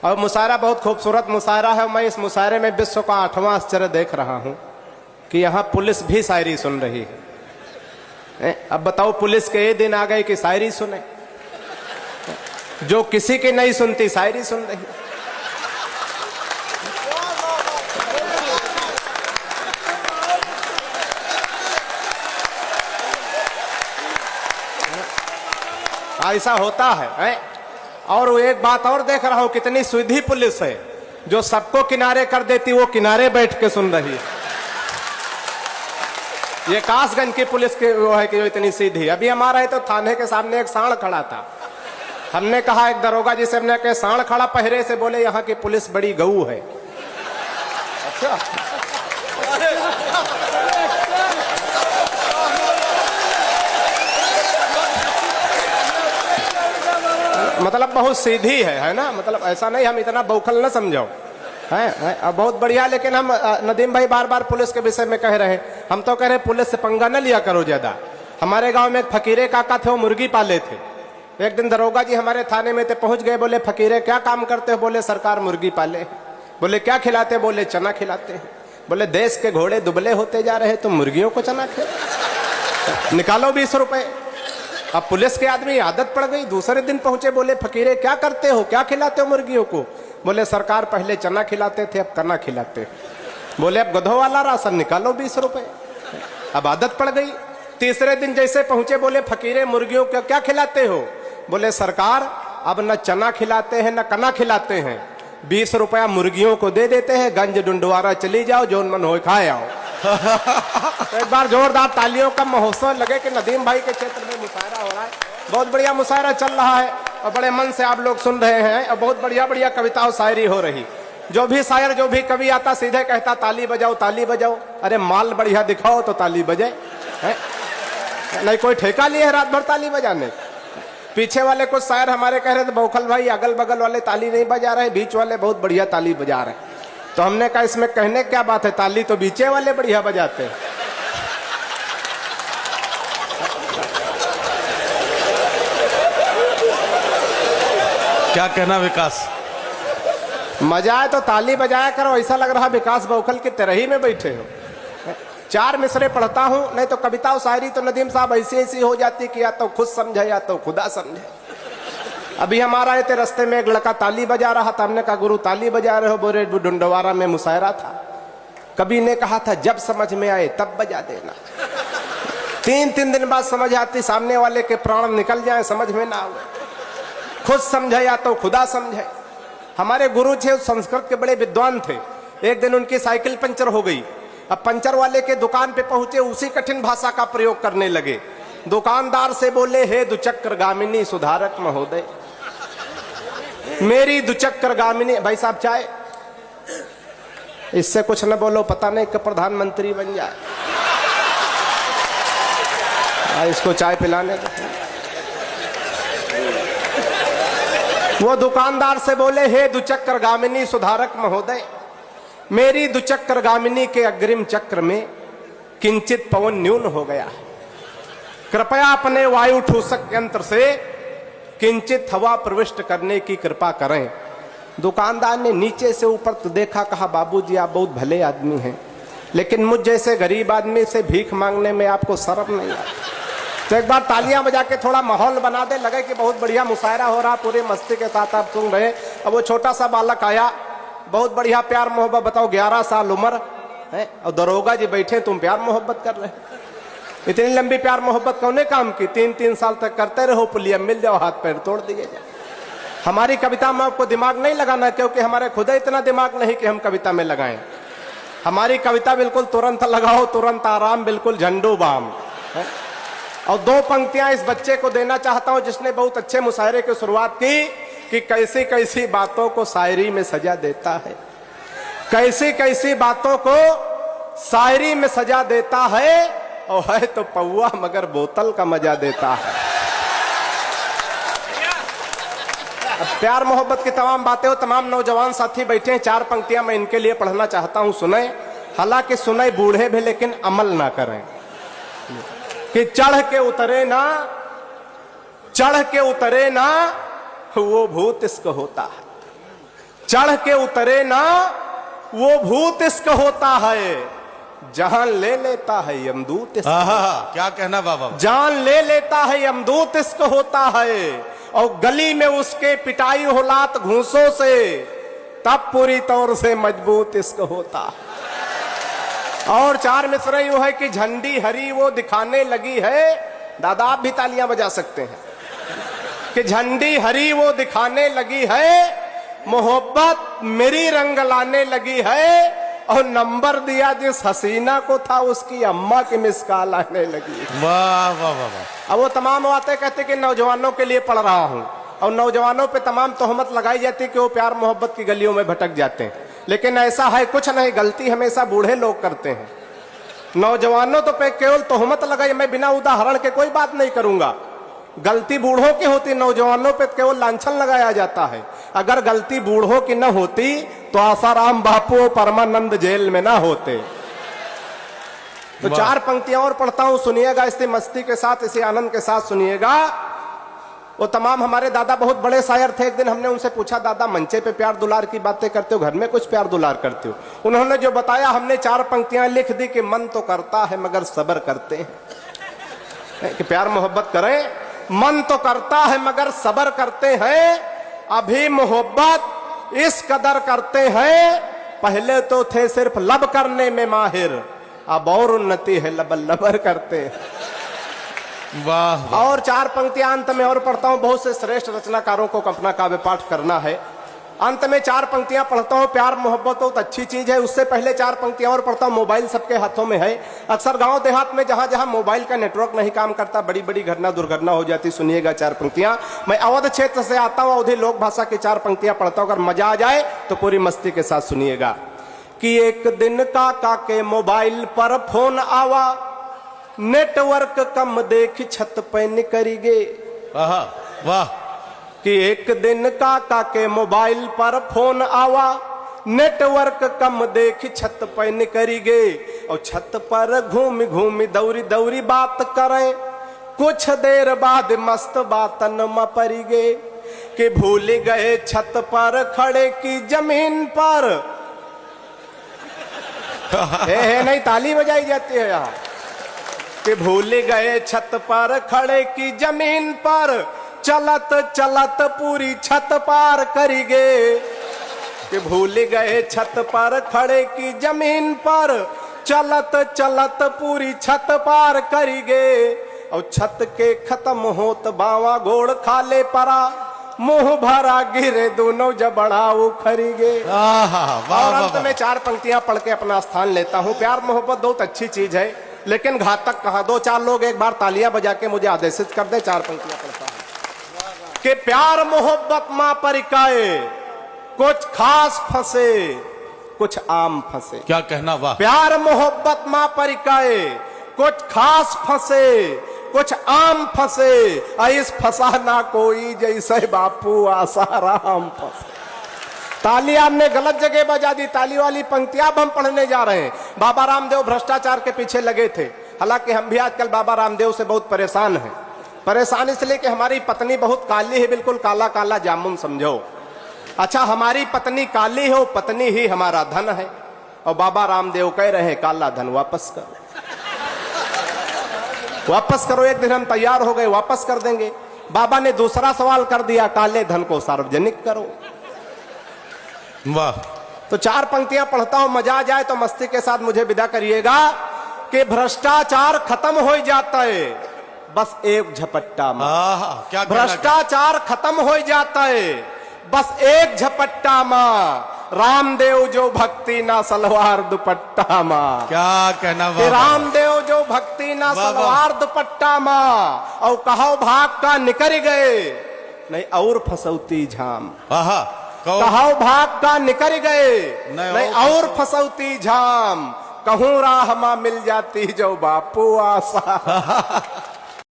और मुशायरा बहुत खूबसूरत मुशायरा है। मैं इस मुशायरे में विश्व का 8वां आश्चर्य देख रहा हूं कि यहाँ पुलिस भी शायरी सुन रही है। अब बताओ, पुलिस के ये दिन आ गए कि शायरी सुने, जो किसी की नहीं सुनती शायरी सुन रही। ऐसा होता है। और एक बात और देख रहा हूं, कितनी सीधी पुलिस है, जो सबको किनारे कर देती वो किनारे बैठ के सुन रही है। ये कासगंज की पुलिस के वो है कि जो इतनी सीधी। अभी हमारा है तो थाने के सामने एक सांड खड़ा था। हमने कहा, एक दरोगा जी से हमने कहा सांड खड़ा पहरे से, बोले यहाँ की पुलिस बड़ी गऊ है। अच्छा, मतलब बहुत सीधी है ना। मतलब ऐसा नहीं हम इतना बौखल न समझो है। बहुत बढ़िया। लेकिन हम नदीम भाई बार बार पुलिस के विषय में कह रहे हैं, हम तो कह रहे पुलिस से पंगा न लिया करो ज्यादा। हमारे गांव में एक फकीरे काका थे, वो मुर्गी पाले थे। एक दिन दरोगा जी हमारे थाने में थे, पहुंच गए। बोले फकीरे क्या काम करते हो? बोले सरकार मुर्गी पाले। बोले क्या खिलाते? बोले चना खिलाते हैं। बोले देश के घोड़े दुबले होते जा रहे तो मुर्गियों को चना खिला, निकालो 20 रुपए। अब पुलिस के आदमी आदत पड़ गई। दूसरे दिन पहुंचे, बोले फकीरे क्या करते हो, क्या खिलाते हो मुर्गियों को? बोले सरकार पहले चना खिलाते थे, अब कना खिलाते। बोले अब गधों वाला राशन निकालो 20 रुपए। अब आदत पड़ गई। तीसरे दिन जैसे पहुंचे, बोले फकीरे मुर्गियों को क्या खिलाते हो? बोले सरकार अब न चना खिलाते हैं न कना खिलाते हैं, 20 रुपया मुर्गियों को दे देते हैं, गंज डुंडवारा चली जाओ, जोन मन हो खाए आओ। तो एक बार जोरदार तालियों का महोत्सव लगे कि नदीम भाई के क्षेत्र में मुशायरा हो रहा है। बहुत बढ़िया मुशायरा चल रहा है और बड़े मन से आप लोग सुन रहे हैं और बहुत बढ़िया बढ़िया कविता और शायरी हो रही। जो भी शायर जो भी कवि आता सीधे कहता ताली बजाओ ताली बजाओ। अरे माल बढ़िया दिखाओ तो ताली बजाए, नहीं कोई ठेका लिए है रात भर ताली बजाने। पीछे वाले कुछ शायर हमारे कह रहे थे बौखल भाई अगल बगल वाले ताली नहीं बजा रहे, बीच वाले बहुत बढ़िया ताली बजा रहे। तो हमने कहा इसमें कहने क्या बात है, ताली तो बीचे वाले बढ़िया बजाते हैं। क्या कहना विकास? मजा आए तो ताली बजाया करो। ऐसा लग रहा विकास बौखल की तरह ही में बैठे हो। 4 मिसरे पढ़ता हूं, नहीं तो कविता और शायरी तो नदीम साहब ऐसी ऐसी हो जाती कि या तो खुद समझे या तो खुदा समझे। अभी हमारा आए थे, रास्ते में एक लड़का ताली बजा रहा था। हमने कहा गुरु ताली बजा रहे हो? बोले डुंडवारा में मुशायरा था। कभी ने कहा था जब समझ में आए तब बजा देना। 3 दिन बाद समझ आती, सामने वाले के प्राण निकल जाए समझ में ना आए। खुद समझे या तो खुदा समझे। हमारे गुरु थे संस्कृत के बड़े विद्वान थे। एक दिन उनकी साइकिल पंचर हो गई। अब पंचर वाले के दुकान पे पहुंचे, उसी कठिन भाषा का प्रयोग करने लगे। दुकानदार से बोले हे दुचक्र गामिनी सुधारक महोदय, मेरी दुचक्र गामिनी। भाई साहब चाय, इससे कुछ न बोलो, पता नहीं कब प्रधानमंत्री बन जाए। इसको चाय पिलाने दो। वो दुकानदार से बोले हे दुचक्र गामिनी सुधारक महोदय, मेरी दुचक्र गामिनी के अग्रिम चक्र में किंचित पवन न्यून हो गया है, कृपया अपने वायु ठूसक यंत्र से किंचित हवा प्रविष्ट करने की कृपा करें। दुकानदार ने नीचे से ऊपर तो देखा, कहा बाबूजी आप बहुत भले आदमी हैं, लेकिन मुझ जैसे गरीब आदमी से भीख मांगने में आपको शर्म नहीं आता? तो एक बार तालियां बजा के थोड़ा माहौल बना दे, लगे कि बहुत बढ़िया मुशायरा हो रहा, पूरी मस्ती के साथ आप सुन रहे। अब वो छोटा सा बालक आया, बहुत बढ़िया प्यार मोहब्बत। बताओ 11 साल उम्र है और दरोगा जी बैठे, तुम प्यार मोहब्बत कर रहे। इतनी लंबी प्यार मोहब्बत कौने काम की? 3 साल तक करते रहो, पुलिया मिल जाओ, हाथ पैर तोड़ दिए जाए। हमारी कविता में आपको दिमाग नहीं लगाना, क्योंकि हमारे खुद इतना दिमाग नहीं कि हम कविता में लगाएं। हमारी कविता बिल्कुल तुरंत लगाओ, तुरंत आराम, बिल्कुल झंडू बाम है। और 2 पंक्तियां इस बच्चे को देना चाहता हूं जिसने बहुत अच्छे मुशायरे की शुरुआत की कि कैसी कैसी बातों को शायरी में सजा देता है, कैसी कैसी बातों को शायरी में सजा देता है, और है तो पौआ मगर बोतल का मजा देता है। अब प्यार मोहब्बत की तमाम बातें हो, तमाम नौजवान साथी बैठे हैं, 4 पंक्तियां मैं इनके लिए पढ़ना चाहता हूं, सुने। हालांकि सुने बूढ़े भी, लेकिन अमल ना करें। कि चढ़ के उतरे ना, चढ़ के उतरे ना वो भूत इश्क होता है। चढ़ के उतरे ना वो भूत इश्क होता है, जान ले लेता है यमदूत इश्क। क्या कहना बाबा। जान ले लेता है यमदूत इश्क होता है, और गली में उसके पिटाई हो लात घूंसों से, तब पूरी तौर से मजबूत इश्क होता है। और चार मिसरे यूं है कि झंडी हरी वो दिखाने लगी है, दादा आप भी तालियां बजा सकते हैं, कि झंडी हरी वो दिखाने लगी है, मोहब्बत मेरी रंग लाने लगी है, और नंबर दिया जिस हसीना को था उसकी अम्मा की मिस कॉल आने लगी। वाह वाह वाह वाह। अब वो तमाम बातें कहते कि नौजवानों के लिए पढ़ रहा हूं, और नौजवानों पे तमाम तोहमत लगाई जाती कि वो प्यार मोहब्बत की गलियों में भटक जाते हैं, लेकिन ऐसा है कुछ नहीं, गलती हमेशा बूढ़े लोग करते हैं। नौजवानों तो पे केवल तोहमत लगाई, मैं बिना उदाहरण के कोई बात नहीं करूंगा, गलती बूढ़ों की होती, नौजवानों पे केवल लांछन लगाया जाता है। अगर गलती बूढ़ों की न होती तो आसाराम बापू परमानंद जेल में ना होते। तो चार पंक्तियां और पढ़ता हूं, सुनिएगा इसी मस्ती के साथ, इसी आनंद के साथ सुनिएगा। वो तमाम हमारे दादा बहुत बड़े शायर थे। एक दिन हमने उनसे पूछा, दादा मंचे पे प्यार दुलार की बातें करते हो, घर में कुछ प्यार दुलार करते हो? उन्होंने जो बताया, हमने चार पंक्तियां लिख दी कि मन तो करता है मगर सब्र करते हैं। कि प्यार मोहब्बत करें, मन तो करता है मगर सब्र करते हैं, अभी मोहब्बत इस कदर करते हैं, पहले तो थे सिर्फ लब करने में माहिर, अब और उन्नति है लबर लबर करते हैं। वाह, वाह। और चार पंक्तियां अंत में और पढ़ता हूं, बहुत से श्रेष्ठ रचनाकारों को अपना काव्य पाठ करना है। अंत में चार पंक्तियां पढ़ता हूं, प्यार मोहब्बत तो अच्छी चीज है, उससे पहले चार पंक्तियां और पढ़ता हूं। मोबाइल सबके हाथों में है, अक्सर गांव देहात में जहां जहां मोबाइल का नेटवर्क नहीं काम करता, बड़ी बड़ी घटना दुर्घटना हो जाती। सुनिएगा चार पंक्तियां, मैं अवध क्षेत्र से आता हूं, अवधी लोक भाषा की चार पंक्तियां पढ़ता हूं, अगर मजा आ जाए तो पूरी मस्ती के साथ सुनिएगा। कि एक दिन काका के मोबाइल पर फोन आवा, नेटवर्क कम देख छत पे निकरी गे। वाह। कि एक दिन काका के मोबाइल पर फोन आवा, नेटवर्क कम देख छत पे निकरी गे, और छत पर घूम घूम दौरी दौरी बात करे, कुछ देर बाद मस्त बातन में पड़ी गे। कि भूल गए छत पर खड़े की जमीन पर है नहीं, ताली बजाई जाती है यहाँ। कि भूल गए छत पर खड़े की जमीन पर, चलत चलत पूरी छत पार करी गे। कि भूल गए छत पर खड़े की जमीन पर, चलत चलत पूरी छत पार करी गे, और छत के खत्म होत बावा गोड़ खाले परा, मुंह भरा गिरे दोनों जबड़ा उखरी गे। और अंत में चार पंक्तियां पढ़ के अपना स्थान लेता हूं। प्यार मोहब्बत बहुत अच्छी चीज है, लेकिन घातक कहां। दो चार लोग एक बार तालियां बजा के मुझे आदेशित कर दे, चार पंक्तियां पढ़ता हूं। कि प्यार मोहब्बत मां परिकाए, कुछ खास फंसे कुछ आम फंसे। क्या कहना, वाह। प्यार मोहब्बत मां परिकाए, कुछ खास फंसे कुछ आम फंसे, इस फंसा ना कोई जैसे बापू आसाराम फंसे। ताली आपने गलत जगह बजा दी, ताली वाली पंक्तियां अब हम पढ़ने जा रहे हैं। बाबा रामदेव भ्रष्टाचार के पीछे लगे थे, हालांकि हम भी आजकल बाबा रामदेव से बहुत परेशान हैं। परेशान इसलिए कि हमारी पत्नी बहुत काली है, बिल्कुल काला काला जामुन समझो। अच्छा, हमारी पत्नी काली हो, पत्नी ही हमारा धन है, और बाबा रामदेव कह रहे हैं काला धन वापस करो, वापस करो। एक दिन हम तैयार हो गए, वापस कर देंगे। बाबा ने दूसरा सवाल कर दिया, काले धन को सार्वजनिक करो। वाह। तो चार पंक्तियां पढ़ता हूं, मजा आ जाए तो मस्ती के साथ मुझे विदा करिएगा। कि भ्रष्टाचार खत्म हो जाता है बस एक झपट्टा में। क्या भ्रष्टाचार खत्म हो जाता है बस एक झपट्टा में, रामदेव जो भक्ति ना सलवार दुपट्टा में। क्या कहना, रामदेव जो भक्ति ना सलवार दुपट्टा में, और कहो भाग का निकर गए नहीं और फसौती झाम। कहो भाग का निकर गए नहीं और फसौती झाम, कहूं राह मां मिल जाती जो बापू आसा।